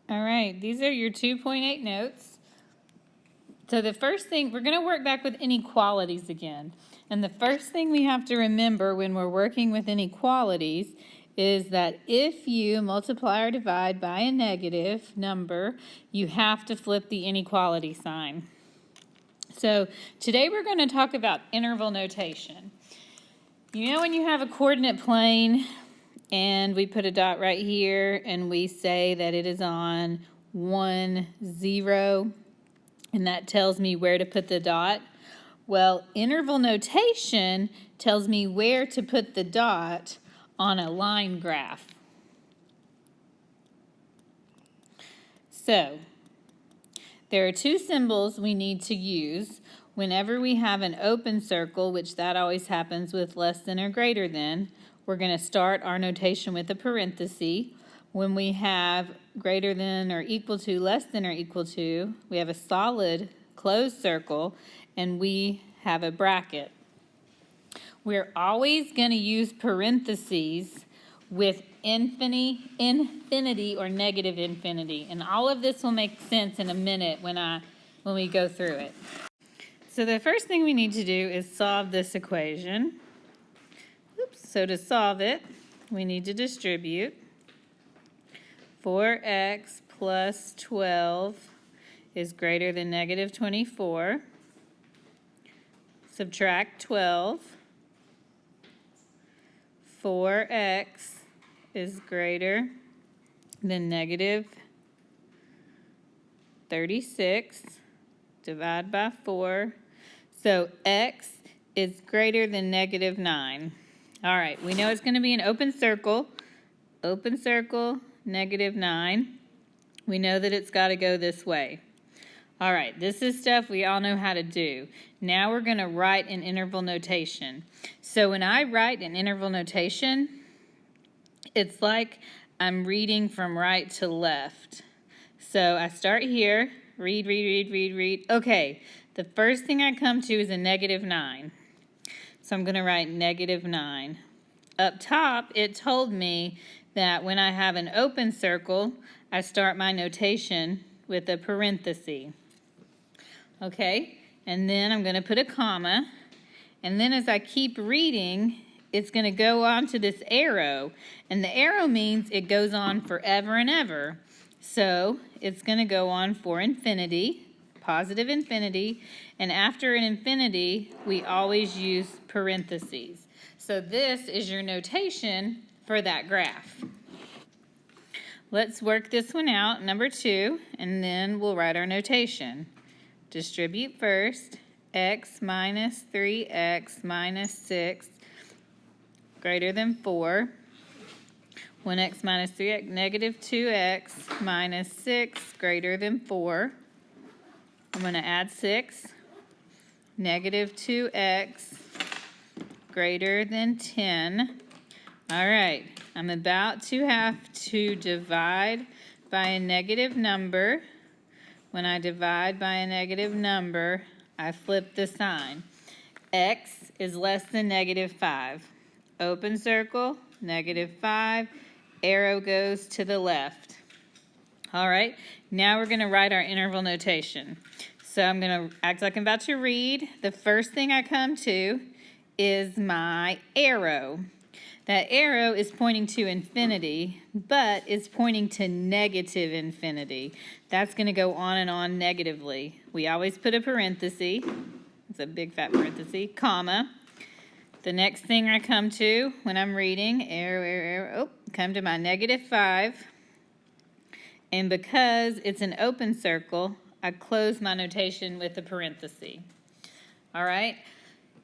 All right, these are your 2.8 notes. So the first thing, we're going to work back with inequalities again. And the first thing we have to remember when we're working with inequalities is that if you multiply or divide by a negative number, you have to flip the inequality sign. So today we're going to talk about interval notation. You know when you have a coordinate plane and we put a dot right here and we say that it is on 1, 0, and that tells me where to put the dot? Well, interval notation tells me where to put the dot on a line graph. So, there are two symbols we need to use whenever we have an open circle, which that always happens with less than or greater than. We're going to start our notation with a parenthesis. When we have greater than or equal to, less than or equal to, we have a solid closed circle, and we have a bracket. We're always going to use parentheses with infinity or negative infinity. And all of this will make sense in a minute when we go through it. So the first thing we need to do is solve this equation. So to solve it, we need to distribute. 4x plus 12 is greater than negative 24. Subtract 12. 4x is greater than negative 36. Divide by 4. So x is greater than negative 9. All right, we know it's going to be an open circle. Open circle, negative 9. We know that it's got to go this way. All right, this is stuff we all know how to do. Now we're going to write an interval notation. So when I write an interval notation, it's like I'm reading from right to left. So I start here, read. Okay, the first thing I come to is a negative 9. So I'm going to write negative 9. Up top, it told me that when I have an open circle, I start my notation with a parenthesis. Okay, and then I'm going to put a comma, and then as I keep reading, it's going to go on to this arrow, and the arrow means it goes on forever and ever. So it's going to go on for infinity, positive infinity, and after an infinity, we always use parentheses. So this is your notation for that graph. Let's work this one out, number 2, and then we'll write our notation. Distribute first, x minus 3x minus 6 greater than 4. 1x minus 3x, negative 2x minus 6 greater than 4. I'm going to add 6. Negative 2x greater than 10. All right, I'm about to have to divide by a negative number. When I divide by a negative number, I flip the sign. X is less than negative 5. Open circle, negative 5. Arrow goes to the left. All right, now we're going to write our interval notation. So I'm going to act like I'm about to read. The first thing I come to is my arrow. That arrow is pointing to infinity, but it's pointing to negative infinity. That's going to go on and on negatively. We always put a parenthesis. It's a big fat parenthesis, comma. The next thing I come to when I'm reading, arrow, come to my negative 5. And because it's an open circle, I close my notation with a parenthesis. All right?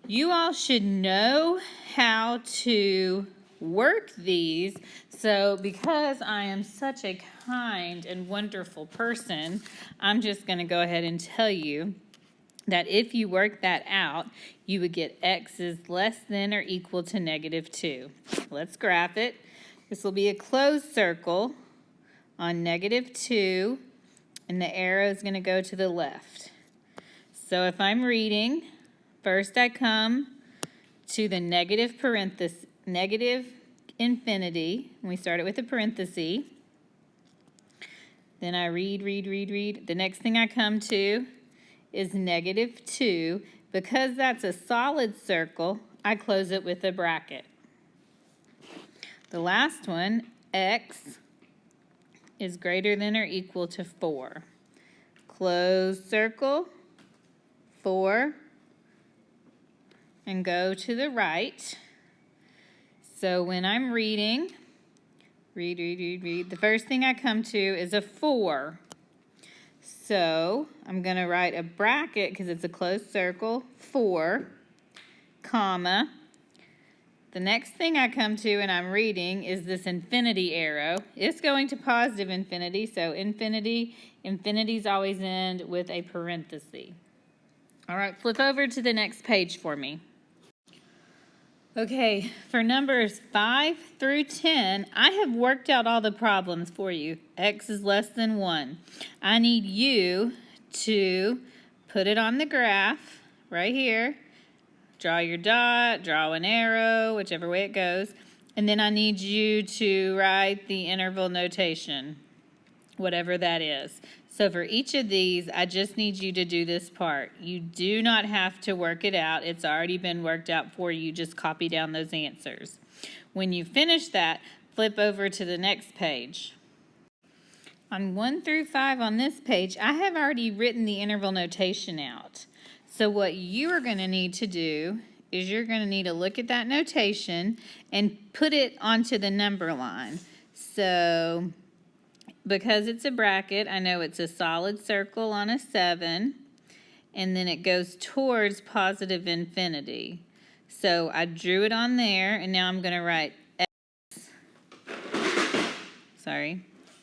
You all should know how to work these. So because I am such a kind and wonderful person, I'm just going to go ahead and tell you that if you work that out, you would get x is less than or equal to negative 2. Let's graph it. This will be a closed circle on negative 2, and the arrow is going to go to the left. So if I'm reading, first I come to the negative parenthesis, negative infinity, and we start it with a parenthesis. Then I read. The next thing I come to is -2. Because that's a solid circle, I close it with a bracket. The last one, x is greater than or equal to 4. Close circle, 4, and go to the right. So when I'm reading, read, the first thing I come to is a 4. So I'm going to write a bracket because it's a closed circle, 4, comma. The next thing I come to and I'm reading is this infinity arrow. It's going to positive infinity, so infinities always end with a parenthesis. All right, flip over to the next page for me. Okay, for numbers 5 through 10, I have worked out all the problems for you. X is less than 1. I need you to put it on the graph right here. Draw your dot, draw an arrow, whichever way it goes. And then I need you to write the interval notation, whatever that is. So for each of these, I just need you to do this part. You do not have to work it out. It's already been worked out for you. Just copy down those answers. When you finish that, flip over to the next page. On 1 through 5 on this page, I have already written the interval notation out. So what you are going to need to do is you're going to need to look at that notation and put it onto the number line. So because it's a bracket, I know it's a solid circle on a 7, and then it goes towards positive infinity. So I drew it on there, and now I'm going to write x,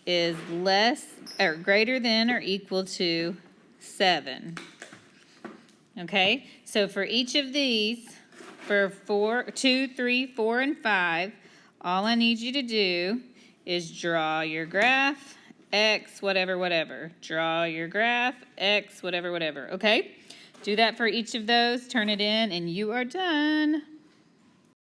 is less or greater than or equal to 7. Okay, so for each of these, for 2, 3, 4, and 5, all I need you to do is draw your graph, x, whatever. Draw your graph, x, whatever. Okay? Do that for each of those, turn it in, and you are done.